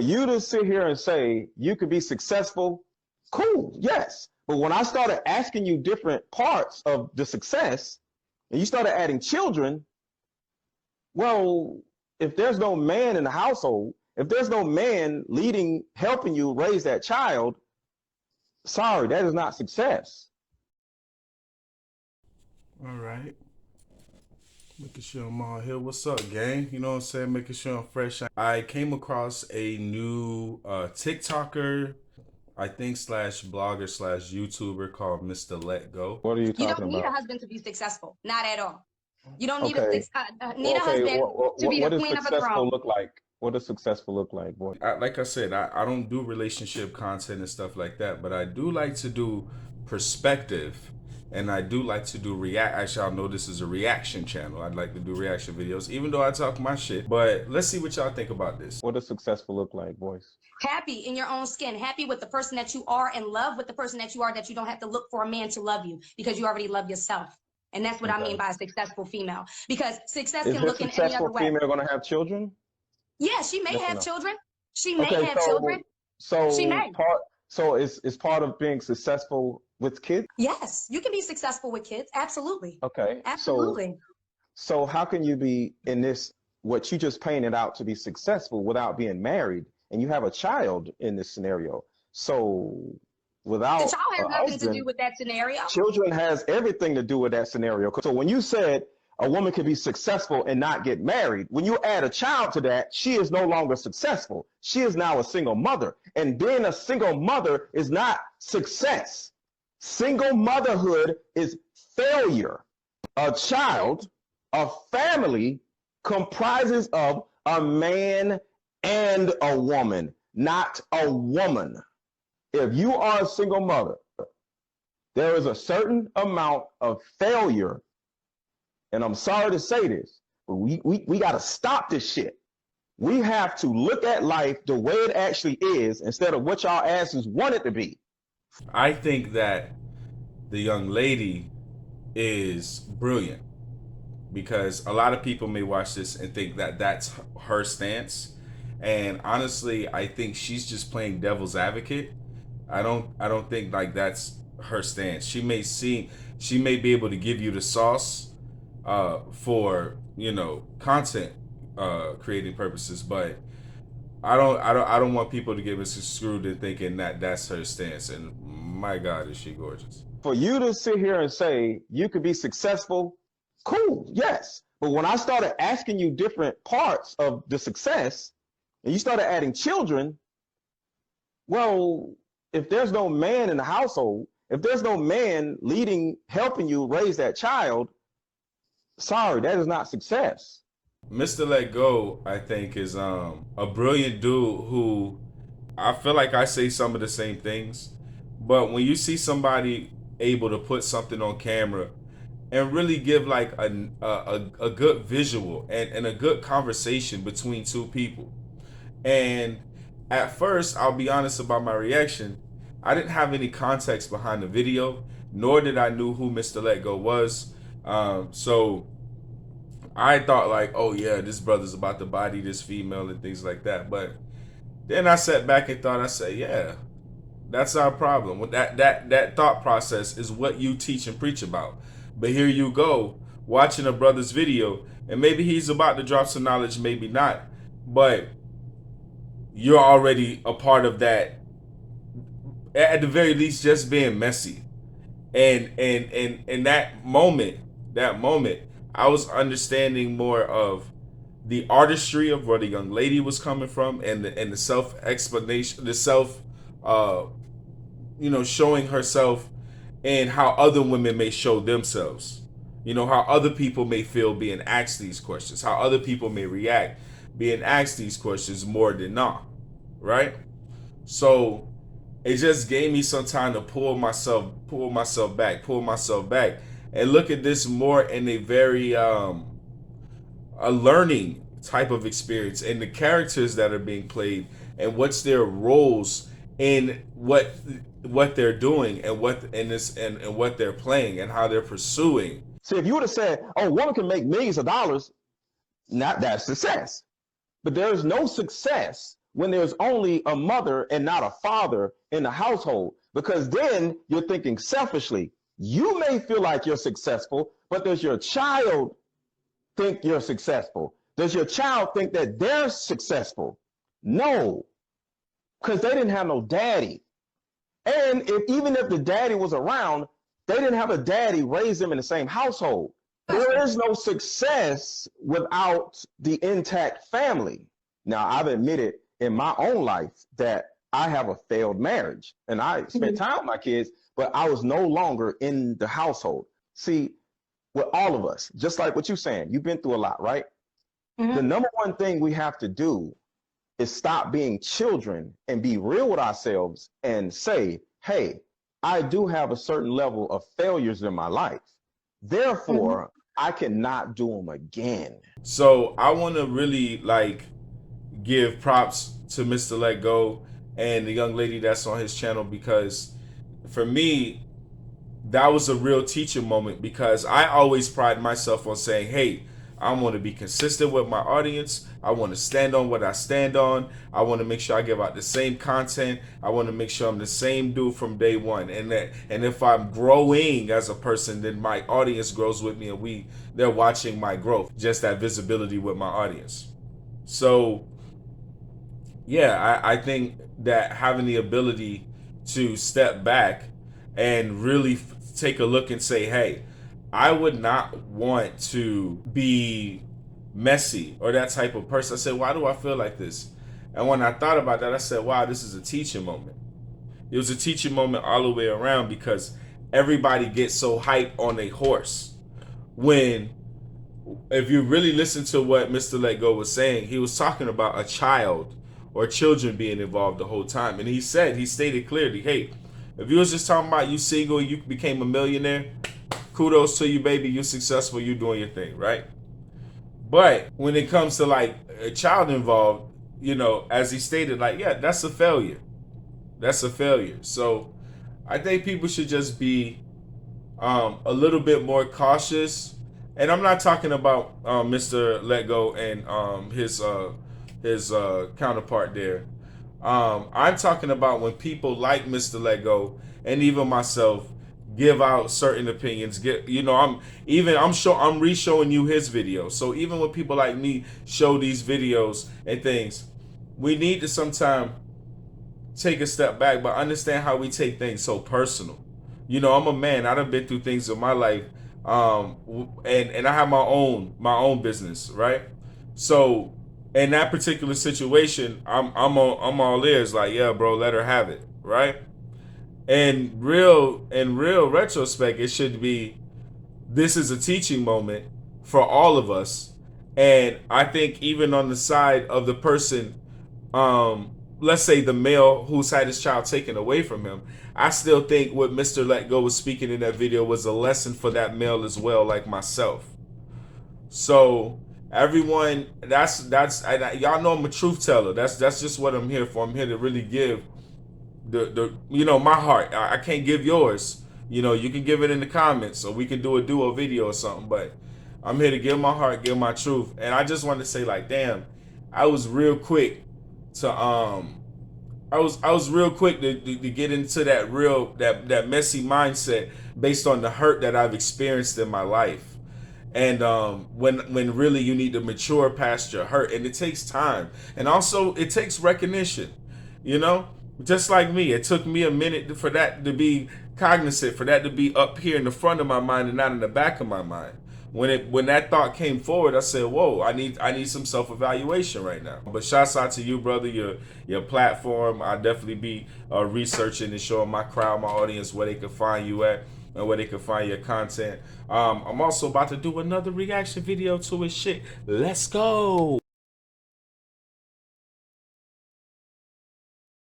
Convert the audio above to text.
For you to sit here and say you could be successful, cool, yes. But when I started asking you different parts of the success and you started adding children, well, if there's no man in the household, if there's no man leading, helping you raise that child, sorry, that is not success. All right. Making sure I'm all here. What's up, gang? You know what I'm saying? Making sure I'm fresh. I came across a new TikToker, I think slash blogger slash YouTuber called Mr. Let Go. What are you You talking don't need about? a husband to be successful. Not at all. You don't need Okay. need a husband to be What the does queen of a successful throne. look like? What does successful look like, boy? Like I said, I don't do relationship content and stuff like that, but I do like to do perspective, and I do like to do react. Actually, y'all know this is a reaction channel. I'd like to do reaction videos, even though I talk my shit. But let's see what y'all think about this. What does successful look like, boys? Happy in your own skin, happy with the person that you are, and love with the person that you are, that you don't have to look for a man to love you because you already love yourself. And that's what I mean by a successful female. Because success Is can this look in any other successful way. female going to have children? Yeah, she may Yes or have no? children. She may Okay, have children. She may. So is part of being successful with kids? Yes, you can be successful with kids. Absolutely. Okay. Absolutely. So how can you be in this, what you just painted out to be successful without being married, and you have a child in this scenario? So without The child has a nothing to husband, do with that scenario. children has everything to do with that scenario. So when you said a woman can be successful and not get married, when you add a child to that, she is no longer successful. She is now a single mother. And being a single mother is not success. Single motherhood is failure. A child, a family comprises of a man and a woman, not a woman. If you are a single mother, there is a certain amount of failure. And I'm sorry to say this, but we got to stop this shit. We have to look at life the way it actually is instead of what y'all asses want it to be. I think that the young lady is brilliant because a lot of people may watch this and think that that's her stance. And honestly, I think she's just playing devil's advocate. I don't think like that's her stance. She may be able to give you the sauce for, you know, content creating purposes, but I don't want people to get misconstrued in thinking that that's her stance. And my God, is she gorgeous. For you to sit here and say you could be successful, cool, yes. But when I started asking you different parts of the success and you started adding children, well, if there's no man in the household, if there's no man leading, helping you raise that child, sorry, that is not success. Mr. Let Go, I think, is a brilliant dude who I feel like I say some of the same things, but when you see somebody able to put something on camera and really give like a good visual and a good conversation between two people, and at first, I'll be honest about my reaction, I didn't have any context behind the video, nor did I knew who Mr. Let Go was. So I thought like, oh yeah, this brother's about to body this female and things like that. But then I sat back and thought, I said, yeah, that's our problem. That thought process is what you teach and preach about. But here you go, watching a brother's video, and maybe he's about to drop some knowledge, maybe not. But you're already a part of that, at the very least, just being messy. And in that moment, I was understanding more of the artistry of where the young lady was coming from, and the self explanation, the self showing herself, and how other women may show themselves. You know, how other people may feel being asked these questions, how other people may react being asked these questions more than not, right? So it just gave me some time to pull myself back, and look at this more in a very a learning type of experience, and the characters that are being played and what's their roles in what they're doing and what they're playing and how they're pursuing. See, if you would have said, oh, a woman can make millions of dollars, not that's success. But there is no success when there's only a mother and not a father in the household, because then you're thinking selfishly. You may feel like you're successful, but does your child think you're successful? Does your child think that they're successful? No, because they didn't have no daddy. And even if the daddy was around, they didn't have a daddy raise them in the same household. There is no success without the intact family. Now, I've admitted in my own life that I have a failed marriage, and I spent time with my kids, but I was no longer in the household. See, with all of us, just like what you're saying, you've been through a lot, right? The number one thing we have to do is stop being children and be real with ourselves and say, hey, I do have a certain level of failures in my life. Therefore, I cannot do them again. So I want to really give props to Mr. Let Go and the young lady that's on his channel, because for me, that was a real teaching moment, because I always pride myself on saying, hey, I want to be consistent with my audience. I want to stand on what I stand on. I want to make sure I give out the same content. I want to make sure I'm the same dude from day one. And if I'm growing as a person, then my audience grows with me, and they're watching my growth. Just that visibility with my audience. So yeah, I think that having the ability to step back and really take a look and say, hey, I would not want to be messy or that type of person. I said, why do I feel like this? And when I thought about that, I said, wow, this is a teaching moment. It was a teaching moment all the way around, because everybody gets so hyped on a horse. If you really listen to what Mr. Let Go was saying, he was talking about a child or children being involved the whole time. And he stated clearly, hey, if you was just talking about you single and you became a millionaire, kudos to you, baby. You're successful. You're doing your thing, right? But when it comes to a child involved, as he stated, yeah, that's a failure. That's a failure. So I think people should just be a little bit more cautious. And I'm not talking about Mr. Let Go and his counterpart there. I'm talking about when people like Mr. Let Go and even myself give out certain opinions. I'm re-showing you his videos. So even when people like me show these videos and things, we need to sometimes take a step back, but understand how we take things so personal. I'm a man. I done been through things in my life, and I have my own business, right? So in that particular situation, I'm all ears. Like, yeah, bro, let her have it, right? In real retrospect, it should be, this is a teaching moment for all of us. And I think even on the side of the person, let's say the male who's had his child taken away from him, I still think what Mr. Let Go was speaking in that video was a lesson for that male as well, like myself. So everyone, y'all know I'm a truth teller. That's just what I'm here for. I'm here to really give my heart. I can't give yours. You can give it in the comments, or we can do a duo video or something, but I'm here to give my heart, give my truth. And I just wanted to say, damn, I was real quick to I was real quick to get into that messy mindset based on the hurt that I've experienced in my life. And when really you need to mature past your hurt, and it takes time, and also it takes recognition. Just like me, it took me a minute for that to be cognizant, for that to be up here in the front of my mind and not in the back of my mind. When that thought came forward, I said, whoa, I need some self-evaluation right now. But shouts out to you, brother, your platform. I'll definitely be researching and showing my crowd, my audience, where they can find you at and where they can find your content. I'm also about to do another reaction video to his shit. Let's go.